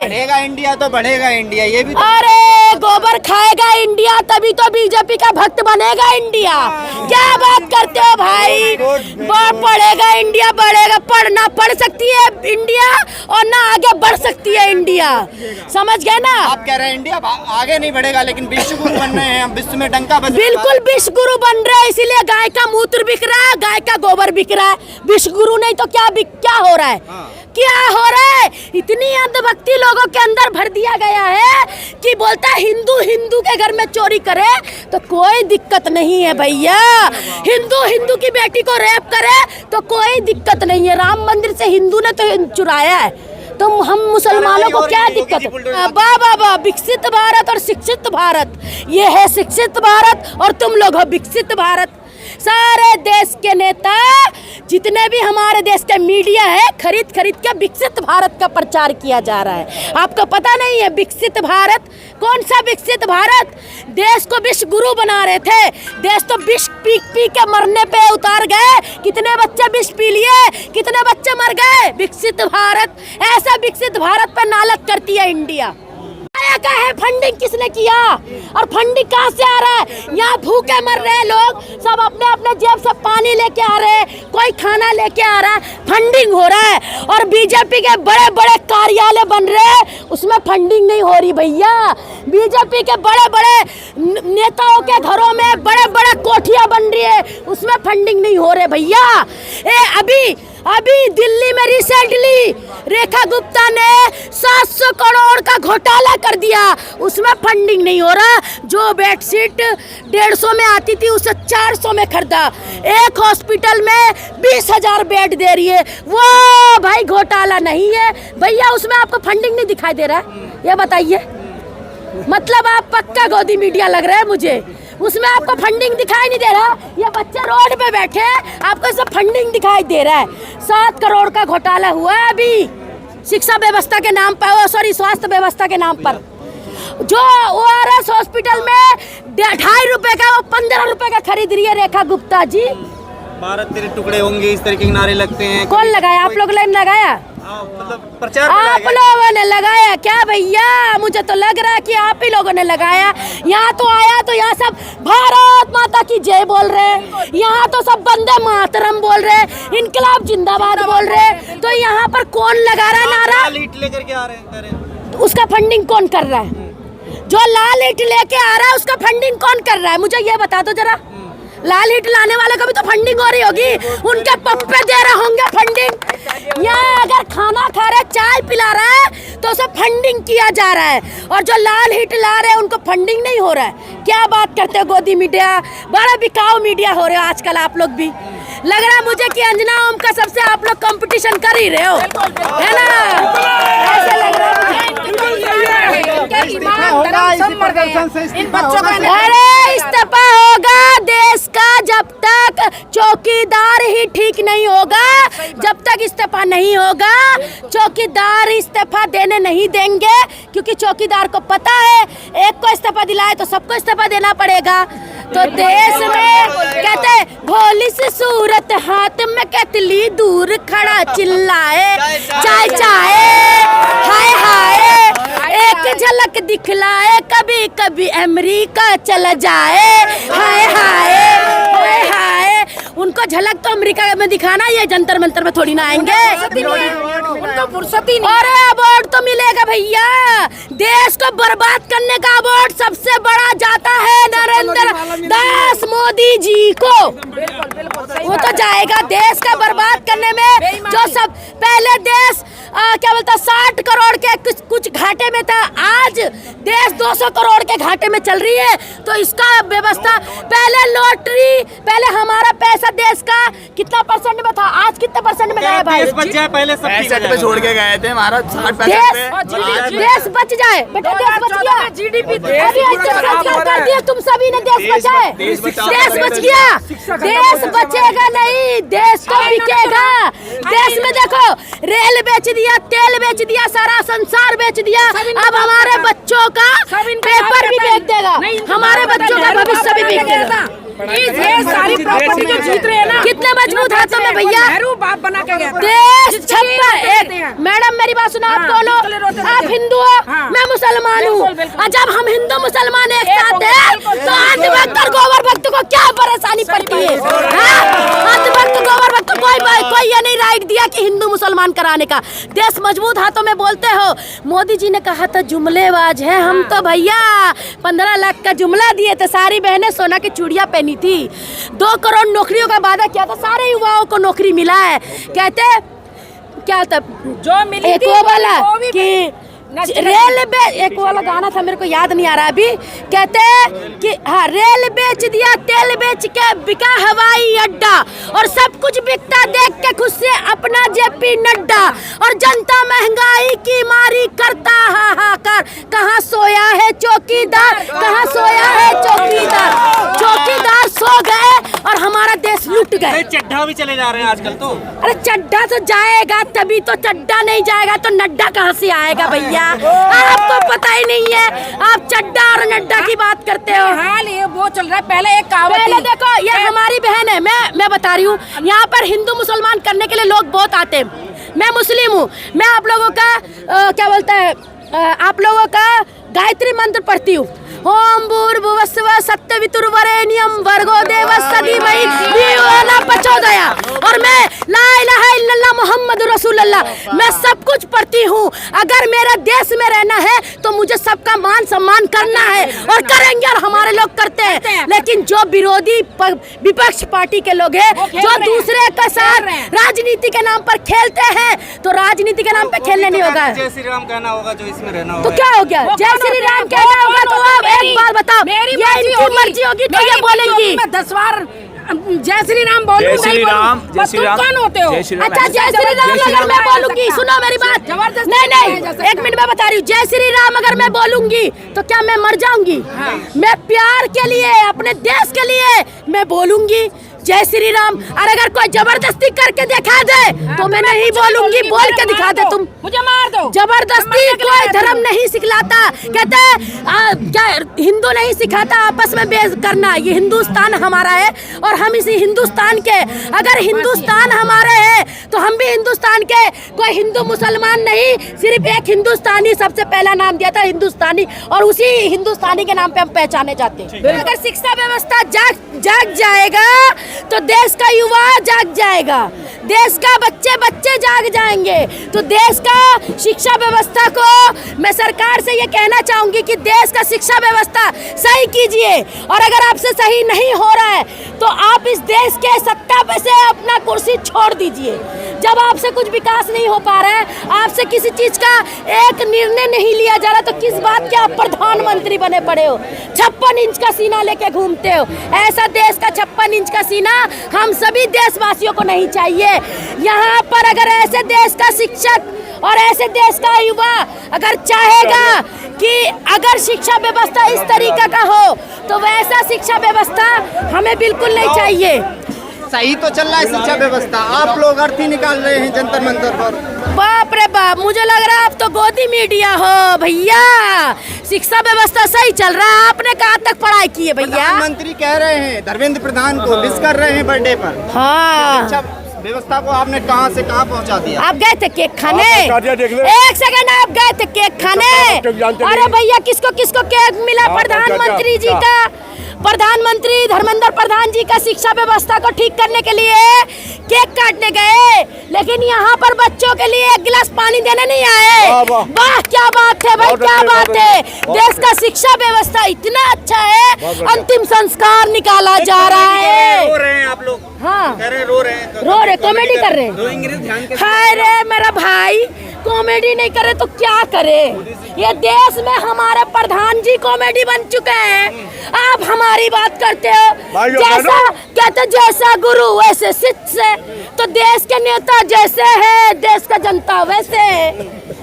बढ़ेगा इंडिया तो बढ़ेगा इंडिया, ये भी अरे गोबर खाएगा इंडिया तभी तो बीजेपी का भक्त बनेगा इंडिया। क्या बात करते हो भाई, बढ़ेगा इंडिया, बढ़ेगा, पढ़ना पढ़ सकती है इंडिया और ना आगे बढ़ सकती है इंडिया, समझ गए ना। आप कह रहे हैं इंडिया आगे नहीं बढ़ेगा लेकिन विश्व गुरु बन रहे हैं हम, विश्व में डंका बज, बिल्कुल विश्व गुरु बन रहे हैं, इसीलिए गाय का मूत्र बिक रहा है, गाय का गोबर बिक रहा है। विश्व गुरु नहीं तो क्या हो रहा है, क्या हो रहा है। इतनी अंधभक्ति लोगों के अंदर भर दिया गया है कि बोलता है हिंदू के घर में चोरी करे तो कोई दिक्कत नहीं है भैया, हिंदू की बेटी को रेप करे तो कोई दिक्कत नहीं है। राम मंदिर से हिंदू ने तो चुराया है, तो हम मुसलमानों को क्या दिक्कत है। वाह, विकसित भारत और शिक्षित भारत, ये है शिक्षित भारत और तुम लोग हो विकसित भारत। सारे देश के नेता जितने भी हमारे देश के मीडिया है खरीद के विकसित भारत का प्रचार किया जा रहा है। आपको पता नहीं है विकसित भारत, कौन सा विकसित भारत। देश को विश्व गुरु बना रहे थे, देश तो विष पी के मरने पे उतार गए। कितने बच्चे विष पी लिए, कितने बच्चे मर गए। विकसित भारत, ऐसा विकसित भारत पर नालत करती है इंडिया। का है फंडिंग किसने किया और फंडिंग कहाँ से आ रहा है। यहाँ भूखे मर रहे हैं लोग, सब अपने अपने जेब से पानी लेके आ रहे हैं, कोई खाना लेके आ रहा है, फंडिंग हो रहा है। और बीजेपी के बड़े बड़े कार्यालय बन रहे हैं, उसमें फंडिंग नहीं हो रही भैया। बीजेपी के बड़े बड़े नेताओं के घरों में बड़े बड़े कोठियां बन रही है, उसमें फंडिंग नहीं हो रहे भैया। अभी दिल्ली में रिसेंटली रेखा गुप्ता ने 700 करोड़ का घोटाला कर दिया, उसमें फंडिंग नहीं हो रहा। जो बेडशीट 150 में आती थी उसे 400 में खरीदा, एक हॉस्पिटल में 20,000 बेड दे रही है, वो भाई घोटाला नहीं है भैया। उसमें आपको फंडिंग नहीं दिखाई दे रहा है, ये बताइए। मतलब आप पक्का गोदी मीडिया लग रहा है मुझे, उसमें आपको फंडिंग दिखाई नहीं दे रहा। ये बच्चे रोड पे बैठे हैं, आपको सब फंडिंग दिखाई दे रहा है। 7 करोड़ का घोटाला हुआ है अभी शिक्षा व्यवस्था के नाम पर, स्वास्थ्य व्यवस्था के नाम पर। जो ORS हॉस्पिटल में 2.5 रुपए का वो 15 रुपए का खरीद रही है रेखा गुप्ता जी। भारत तेरे टुकड़े होंगे, इस तरीके के नारे लगते हैं। कौन लगाया, आप लोग ने लगाया? मतलब प्रचार आप लोगों ने लगाया क्या भैया? मुझे तो लग रहा है कि आप ही लोगों ने लगाया। यहाँ तो आया तो यहाँ सब भारत माता की जय बोल रहे हैं, यहाँ तो सब वंदे मातरम बोल रहे हैं, इनकलाब जिंदाबाद बोल रहे हैं। तो यहाँ पर कौन लगा रहा है नारा? लेकर के आ रहे हैं, उसका फंडिंग कौन कर रहा है? जो लाल ईंट लेके आ रहा है उसका फंडिंग कौन कर रहा है, मुझे ये बता दो जरा। लाल ईंट लाने वाले को भी तो फंडिंग हो रही होगी, उनके पप्पे दे रहे होंगे फंडिंग। यहाँ अगर खाना खा रहे, चाय पिला रहा है तो उसे फंडिंग किया जा रहा है, और जो लाल ईंट ला रहे हैं उनको फंडिंग नहीं हो रहा है। क्या बात करते हो गोदी मीडिया, बड़ा बिकाऊ मीडिया हो रहे हो आजकल आप लोग भी। लग रहा है मुझे कि अंजना ओम का सबसे आप लोग कंपटीशन कर ही रहे हो, है ना? ऐसे लग रहा है। अरे इस्तीफा होगा देश का जब तक चौकीदार ही ठीक नहीं होगा, जब तक इस्तीफा नहीं होगा चौकीदार इस्तीफा देने नहीं देंगे, क्योंकि चौकीदार को पता है एक को इस्तीफा दिलाए तो सबको इस्तीफा देना पड़ेगा। तो देश में कहते भोली सी सूरत हाथ में कतली दूर खड़ा चिल्लाए, चाय चाय हाय हाय एक झलक दिखलाए, कभी कभी अमेरिका चला जाए, हाय हाय हाय हाय। उनको झलक तो अमेरिका में दिखाना, ये जंतर मंतर में थोड़ी ना आएंगे, उनको फुर्सत ही नहीं। अरे अवार्ड तो मिलेगा भैया, देश को बर्बाद करने का अवार्ड सबसे बड़ा जाता है नरेंद्र दास मोदी जी को। वो तो जाएगा देश का बर्बाद करने में। जो सब पहले देश क्या बोलता 60 करोड़ के कुछ घाटे में था, आज देश 200 करोड़ के घाटे में चल रही है। तो इसका व्यवस्था, पहले लॉटरी, पहले हमारा पैसा देश का कितना % में था, आज कितने % में गया भाई? पहले 60 पे छोड़ के गए थे, हमारा 60% देश बच जाए बेटा, देश बच गया। GDP कर दिया तुम सभी ने, देश बचाए, देश बच गया। देश बचेगा नहीं, देश तो बिकेगा। देश में देखो रेल बेच दिया, तेल बेच दिया, सारा संसार बेच दिया। अब हमारे बच्चों का पेपर भी बेच देगा, हमारे बच्चों का भविष्य भी बेच देगा। सारी प्रॉपर्टी जो जीत रहे हैं ना, कितने मजबूत हाथों में भैया नेहरू बाप बना के गया था। देश छप्पा एक मैडम मेरी बात सुनो, आप कौन हो? आप हिंदू हो, मैं मुसलमान हूँ। और जब हम हिंदू मुसलमान एक साथ हैं तो अंधभक्त और गोबर भक्त को क्या परेशानी पड़ती है? अंधभक्त गोबर भक्त कोई ये नहीं राइट दिया कि हिंदू मुसलमान कराने का। देश मजबूत हाथों में बोलते हो। मोदी जी ने कहा था जुमलेबाज है हम, तो भैया 15 लाख का जुमला दिए थे, सारी बहनें सोना की चूड़ियां पहनी थी, 2 करोड़ नौकरियों का वादा किया था, सारे युवाओं को नौकरी मिला है। कहते क्या था जो मिली एक वो वाला कि रेलवे, एक वाला गाना था मेरे को याद नहीं आ रहा अभी, कहते कि हाँ रेल बेच दिया, तेल बेच के बिका हवाई अड्डा, और सब कुछ बिकता देख के खुद से अपना जेपी नड्डा, और जनता महंगाई की मारी करता हाहाकार, कहाँ सोया है चौकीदार, कहाँ सोया है चौकीदार। चौकीदार सो गए और हमारा देश लूट गए। चड्ढा भी चले जा रहे हैं आजकल तो। अरे चड्ढा तो जाएगा तभी तो, चड्ढा नहीं जाएगा तो नड्डा कहाँ से आएगा भैया? आपको पता ही नहीं है, आप चड्ढा और नड्डा की बात करते हो। हाल ये वो चल रहा है, पहले एक कहावत पहले देखो, ये हमारी बहन है, मैं बता रही हूँ, यहाँ पर हिंदू मुसलमान करने के लिए लोग बहुत आते हैं। मैं मुस्लिम हूँ, मैं आप लोगों का क्या बोलता है, आप लोगों का गायत्री मंत्र पढ़ती हूँ। ओम भूर्भुवस्सुवः सत्यवितुर्वरेण्यं भर्गो देवस्य धीमहि धियो न प्रचोदयात्। और मैं ला इलाहा इल्लल्लाह मुहम्मद रसूलुल्लाह, मैं सब कुछ पढ़ती हूँ। अगर मेरा देश में रहना है तो मुझे सबका मान सम्मान करना है, और करेंगे, और हमारे लोग करते हैं। लेकिन जो विरोधी विपक्ष पार्टी के लोग हैं, जो दूसरे के साथ राजनीति के नाम पर खेलते हैं, तो राजनीति के नाम पे खेलने नहीं होगा। जय श्री राम कहना होगा जो इसमें रहना होगा। तो क्या हो गया? जय श्री राम कहना होगा तो आप एक बार बताओ, मेरी ये इनकी मर्जी होगी तो ये बोलेंगी। मैं 10 बार जय श्री राम बोलूं, जय श्री राम, जय श्री राम। कौन होते हो? अच्छा जय श्री राम अगर मैं बोलूंगी, सुनो मेरी बात, नहीं एक मिनट मैं बता रही हूँ, जय श्री राम अगर मैं बोलूंगी तो क्या मैं मर जाऊंगी? मैं प्यार के लिए, अपने देश के लिए मैं बोलूंगी जय श्री राम। और अगर कोई जबरदस्ती करके दिखा दे तो मैं नहीं बोलूंगी, बोल के दिखा दे तुम, मुझे मार दो। जबरदस्ती कोई धर्म नहीं सिखलाता। कहते क्या हिंदू नहीं सिखाता आपस में बेइज्जत करना। ये हिंदुस्तान हमारा है और हम इसी हिंदुस्तान के, अगर हिंदुस्तान हमारे है तो हम भी हिंदुस्तान के। कोई हिंदू मुसलमान नहीं, सिर्फ एक हिंदुस्तानी सबसे पहला नाम दिया था हिंदुस्तानी, और उसी हिंदुस्तानी के नाम पे हम पहचाने जाते हैं। अगर शिक्षा व्यवस्था जाग जाएगा तो देश का युवा जाग जाएगा, देश का बच्चे जाग जाएंगे। तो देश का शिक्षा व्यवस्था को मैं सरकार से ये कहना चाहूंगी कि देश का शिक्षा व्यवस्था सही कीजिए, और अगर आपसे सही नहीं हो रहा है तो आप इस देश के सत्ता पे से अपना कुर्सी छोड़ दीजिए। जब आपसे कुछ विकास नहीं हो पा रहा है, आपसे किसी चीज का एक निर्णय नहीं लिया जा रहा, तो किस बात के आप प्रधानमंत्री बने पड़े हो? 56 इंच का सीना लेके घूमते हो। ऐसा देश का 56 इंच का सीना हम सभी देशवासियों को नहीं चाहिए। यहाँ पर अगर ऐसे देश का शिक्षक और ऐसे देश का युवा अगर चाहेगा कि अगर शिक्षा व्यवस्था इस तरीके का हो, तो वैसा शिक्षा व्यवस्था हमें बिल्कुल नहीं चाहिए। सही तो चल रहा है शिक्षा व्यवस्था, आप लोग अर्थी निकाल रहे हैं जंतर मंतर पर। बाप रे बाप, मुझे लग रहा है आप तो गोदी मीडिया हो भैया। शिक्षा व्यवस्था सही चल रहा है, आपने कहाँ तक पढ़ाई की है भैया? प्रधानमंत्री कह रहे हैं धर्मेंद्र प्रधान को विश कर रहे हैं बर्थडे पर। हाँ, शिक्षा व्यवस्था को आपने कहाँ से कहाँ पहुँचा दिया? आप गए थे केक खाने? एक सेकंड, आप गए थे केक खाने? अरे भैया किसको किसको केक मिला? प्रधानमंत्री जी का, प्रधानमंत्री धर्मेंद्र प्रधान जी का शिक्षा व्यवस्था को ठीक करने के लिए केक काटने गए, लेकिन यहाँ पर बच्चों के लिए एक गिलास पानी देने नहीं आए। वाह क्या बात है भाई, क्या बात है। देश का शिक्षा व्यवस्था इतना अच्छा है, अंतिम संस्कार निकाला जा रहा है। रो रहे हैं आप लोग? हाँ कह रहे रो रहे हैं, रो रहे, कॉमेडी कर रहे हैं। हाय रे मेरा भाई, कॉमेडी नहीं करे तो क्या करे? ये देश में हमारे प्रधान जी कॉमेडी बन चुके हैं, आप हमारी बात करते हो। जैसा कहते जैसा गुरु वैसे शिष्य, तो देश के नेता जैसे है देश का जनता वैसे है।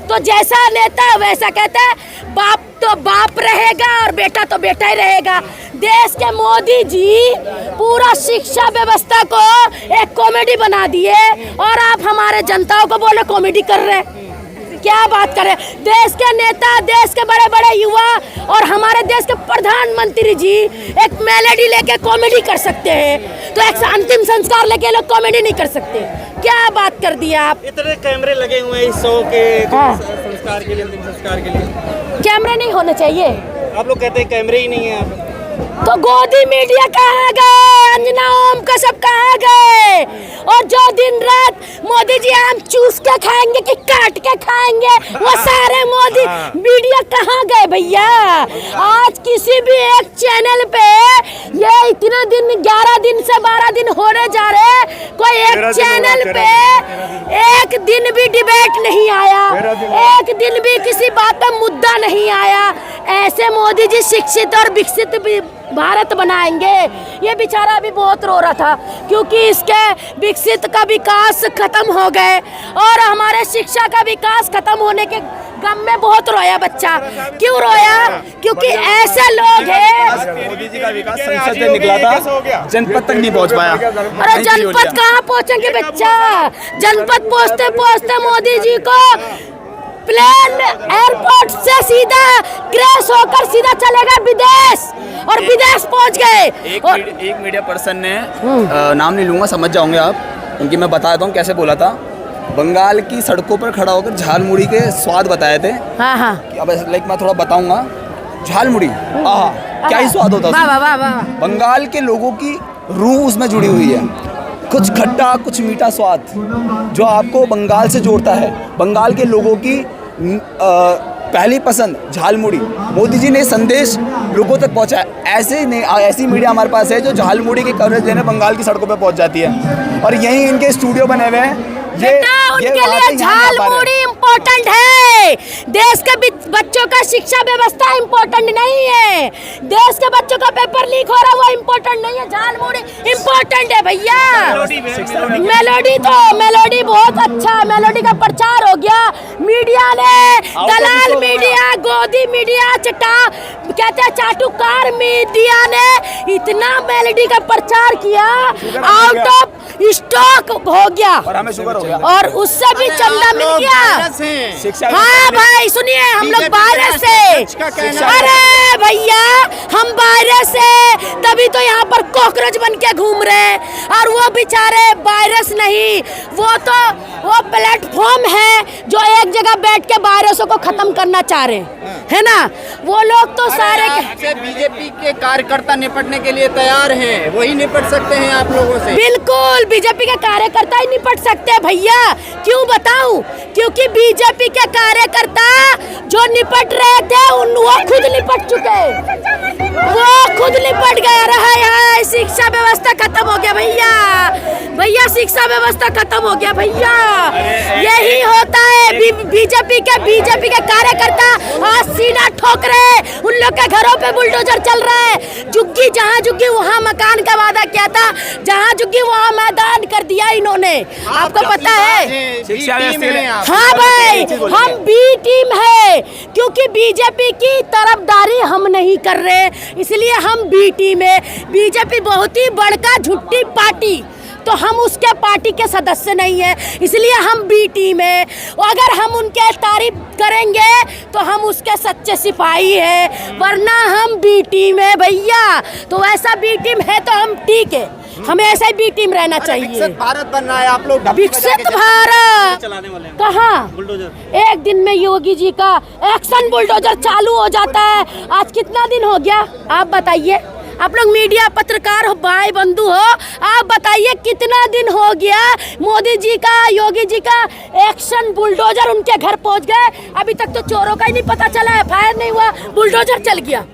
तो जैसा नेता वैसा कहते हैं, बाप तो बाप रहेगा और बेटा तो बेटा ही रहेगा। देश के मोदी जी पूरा शिक्षा व्यवस्था को एक कॉमेडी बना दिए, और आप हमारे जनताओं को बोले कॉमेडी कर रहे हैं। क्या बात करें, देश के नेता, देश के बड़े बड़े युवा और हमारे देश के प्रधानमंत्री जी एक मेलेडी लेके कॉमेडी कर सकते हैं, तो एक अंतिम संस्कार लेके लोग कॉमेडी नहीं कर सकते। क्या बात कर दिया आप। इतने कैमरे लगे हुए हैं इस शो के हाँ। संस्कार के लिए, अंतिम संस्कार के लिए। कैमरे नहीं होने चाहिए, आप लोग कहते हैं कैमरे ही नहीं है यहाँ पे। तो गोदी मीडिया कहाँ गए, अंजना ओम का सब कहाँ गए, और जो दिन रात मोदी जी आम चूस के खाएंगे कि काट के खाएंगे, वो सारे मोदी मीडिया कहाँ गए भैया। आज किसी भी एक चैनल पे ये इतने दिन 11 दिन से 12 दिन होने जा रहे, कोई एक चैनल पे एक दिन भी डिबेट नहीं आया, एक दिन भी किसी बात पे मुद्दा नहीं आया। ऐसे मोदी जी शिक्षित और विकसित भी भारत बनाएंगे। ये बेचारा अभी बहुत रो रहा था क्योंकि इसके विकसित का विकास खत्म हो गए और हमारे शिक्षा का विकास खत्म होने के गम में बहुत रोया बच्चा। क्यों रोया? क्योंकि ऐसे लोग हैं। मोदी जी का विकास संसद से निकला था, जनपद तक नहीं पहुंच पाया। अरे जनपद कहाँ पहुंचेंगे बच्चा, जनपद पहुंचते पहुंचते मोदी जी को प्लेन एयरपोर्ट से सीधा क्रैश होकर सीधा चलेगा विदेश, और विदेश पहुंच गए। एक मीडिया पर्सन ने नाम नहीं लूंगा, समझ जाओगे आप, क्योंकि मैं बता देता हूँ कैसे बोला था। बंगाल की सड़कों पर खड़ा होकर झालमुड़ी के स्वाद बताए थे। हाँ हाँ, अब लाइक मैं थोड़ा बताऊंगा। झालमुड़ी, आहा क्या ही स्वाद होता है। वाह वाह वाह। बंगाल के लोगों की रूह उसमें जुड़ी हुई है, कुछ खट्टा कुछ मीठा स्वाद जो आपको बंगाल से जोड़ता है। बंगाल के लोगों की पहली पसंद झालमुड़ी। मोदी जी ने संदेश लोगों तक पहुंचाया। ऐसी मीडिया हमारे पास है जो झालमुड़ी की कवरेज देने बंगाल की सड़कों पे पहुंच जाती है, और यहीं इनके स्टूडियो बने हुए हैं। उनके लिए झालमुड़ी इम्पोर्टेंट है, देश के बच्चों का शिक्षा व्यवस्था इम्पोर्टेंट नहीं है, देश के बच्चों का पेपर लीक हो रहा है वो इम्पोर्टेंट नहीं है, झालमुड़ी इम्पोर्टेंट है भैया। मेलोडी बहुत अच्छा, मेलोडी का प्रचार हो गया। मीडिया ने, दलाल मीडिया, गोदी मीडिया, कहते हैं चाटुकार मीडिया ने इतना मेलोडी का प्रचार किया, आउट ऑफ स्टॉक हो गया, और हमें शुगर हो गया, और उससे भी चंदा मिल गया। हाँ भाई सुनिए, हम लोग वायरस से, अरे भैया हम वायरस से, तभी तो यहाँ पर कॉकरोच बन के घूम रहे, और वो बेचारे वायरस नहीं, वो प्लेटफॉर्म है जो एक जगह बैठ के वायरसों को खत्म करना चाह रहे है ना। वो लोग तो सारे बीजेपी के कार्यकर्ता निपटने के लिए तैयार हैं, वही निपट सकते हैं आप लोगों से। बिल्कुल बीजेपी के कार्यकर्ता ही निपट सकते हैं भैया। क्यों बताऊं? क्योंकि बीजेपी के कार्यकर्ता जो निपट रहे थे वो खुद निपट चुके, वो खुद निपट गया रहा है। शिक्षा व्यवस्था खत्म हो गया भैया, शिक्षा व्यवस्था खत्म हो गया भैया। यही होता है, बीजेपी के कार्यकर्ता आज सीना ठोक रहे, उन लोग के घरों पे बुलडोजर चल रहा है। जुग्गी जहाँ जुग्गी वहाँ मकान का वादा किया था, जहाँ जुग्गी वहाँ मैदान कर दिया इन्होंने। आपको पता है? हाँ भाई, हम बी टीम है, क्योंकि बीजेपी की तरफदारी हम नहीं कर रहे, इसलिए हम बी टीम है। बीजेपी बहुत ही बड़का झुट्टी पार्टी, तो हम उसके पार्टी के सदस्य नहीं है, इसलिए हम बी टीम है। अगर हम उनके तारीफ करेंगे तो हम उसके सच्चे सिपाही है, वरना हम बी टीम है भैया। तो ऐसा बी टीम है तो हम ठीक है, हमें ऐसा ही बी टीम रहना चाहिए। विकसित भारत बन रहा है, आप लोग विकसित भारत चलाने वाले हैं। कहाँ? बुलडोजर एक दिन में योगी जी का एक्शन बुलडोजर चालू हो जाता है। आज कितना दिन हो गया आप बताइए? आप लोग मीडिया पत्रकार हो, भाई बंधु हो, आप बताइए कितना दिन हो गया मोदी जी का, योगी जी का एक्शन बुलडोजर उनके घर पहुंच गए? अभी तक तो चोरों का ही नहीं पता चला, FIR नहीं हुआ, बुलडोजर चल गया।